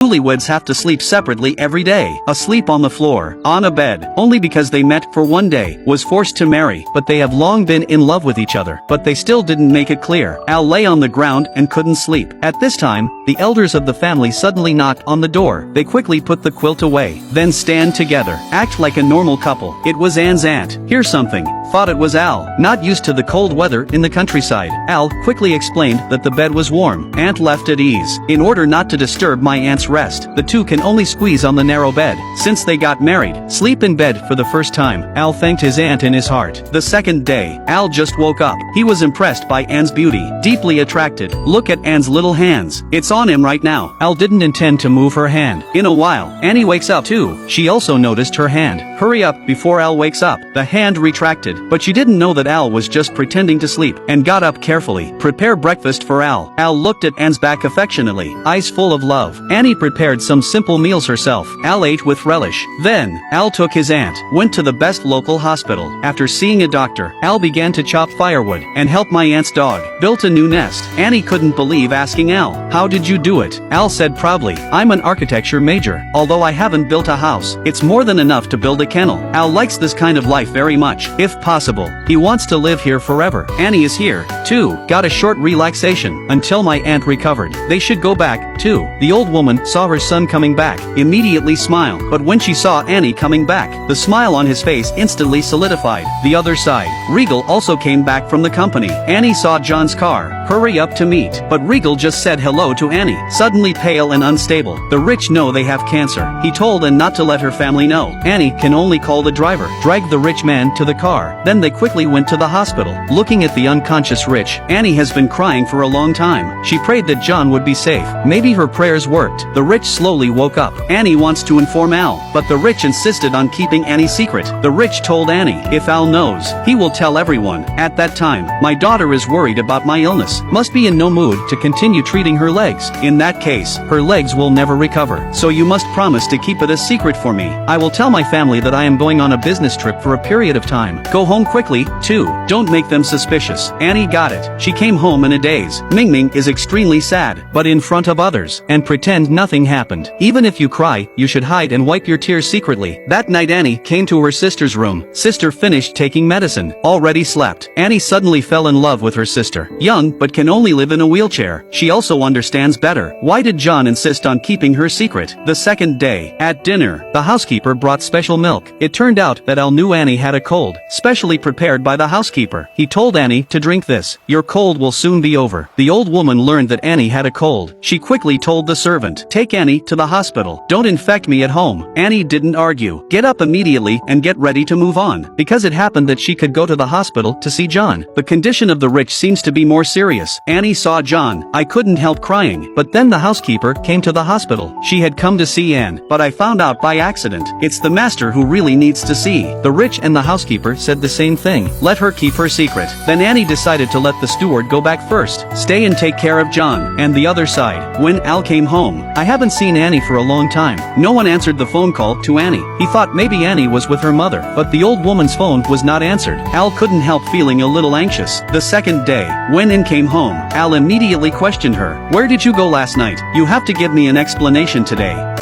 Newlyweds have to sleep separately every day, asleep on the floor, on a bed, only because they met for one day, was forced to marry, but they have long been in love with each other, but they still didn't make it clear. Al lay on the ground and couldn't sleep. At this time, the elders of the family suddenly knocked on the door. They quickly put the quilt away, then stand together, act like a normal couple. It was Anne's aunt. Here's something. Thought it was Al, not used to the cold weather in the countryside. Al quickly explained that the bed was warm. Aunt left at ease. In order not to disturb my aunt's rest, the two can only squeeze on the narrow bed. Since they got married, sleep in bed for the first time. Al thanked his aunt in his heart. The second day, Al just woke up. He was impressed by Anne's beauty, deeply attracted. Look at Anne's little hands. It's on him right now. Al didn't intend to move her hand. In a while, Annie wakes up too. She also noticed her hand. Hurry up before Al wakes up. The hand retracted, but she didn't know that Al was just pretending to sleep, and got up carefully. Prepare breakfast for Al. Al looked at Anne's back affectionately, eyes full of love. Annie prepared some simple meals herself. Al ate with relish. Then, Al took his aunt, went to the best local hospital. After seeing a doctor, Al began to chop firewood, and help my aunt's dog, built a new nest. Annie couldn't believe asking Al, "How did you do it?" Al said proudly, "I'm an architecture major. Although I haven't built a house, it's more than enough to build a kennel." Al likes this kind of life very much. If possible, he wants to live here forever. Annie is here, too, got a short relaxation, until my aunt recovered. They should go back, too. The old woman saw her son coming back, immediately smiled, but when she saw Annie coming back, the smile on his face instantly solidified. The other side, Regal also came back from the company. Annie saw John's car, hurry up to meet, but Regal just said hello to Annie, suddenly pale and unstable. The rich know they have cancer. He told Anne not to let her family know. Annie can only call the driver, dragged the rich man to the car, then they quickly went to the hospital. Looking at the unconscious rich, Annie has been crying for a long time. She prayed that John would be safe. Maybe her prayers worked. The rich slowly woke up. Annie wants to inform Al, but the rich insisted on keeping Annie's secret. The rich told Annie, if Al knows, he will tell everyone. At that time, my daughter is worried about my illness, must be in no mood to continue treating her legs. In that case, her legs will never recover. So you must promise to keep it a secret for me. I will tell my family that I am going on a business trip for a period of time. Go home quickly, too. Don't make them suspicious. Annie got it. She came home in a daze. Mingming is extremely sad, but in front of others, and pretend nothing happened. Even if you cry, you should hide and wipe your tears secretly. That night Annie came to her sister's room. Sister finished taking medicine, already slept. Annie suddenly fell in love with her sister. Young, but can only live in a wheelchair. She also understands better. Why did John insist on keeping her secret? The second day, at dinner, the housekeeper brought special milk. It turned out that Al knew Annie had a cold, specially prepared by the housekeeper. He told Annie to drink this. Your cold will soon be over. The old woman learned that Annie had a cold. She quickly told the servant, take Annie to the hospital. Don't infect me at home. Annie didn't argue. Get up immediately and get ready to move on. Because it happened that she could go to the hospital to see John. The condition of the rich seems to be more serious. Annie saw John. I couldn't help crying. But then the housekeeper came to the hospital. She had come to see Anne, but I found out by accident. It's the master who really needs to see. The rich and the housekeeper said the same thing. Let her keep her secret. Then Annie decided to let the steward go back first. Stay and take care of John. And the other side. When Al came home, I haven't seen Annie for a long time. No one answered the phone call to Annie. He thought maybe Annie was with her mother, but the old woman's phone was not answered. Al couldn't help feeling a little anxious. The second day, when Anne came home, Al immediately questioned her. Where did you go last night? You have to give me an explanation today.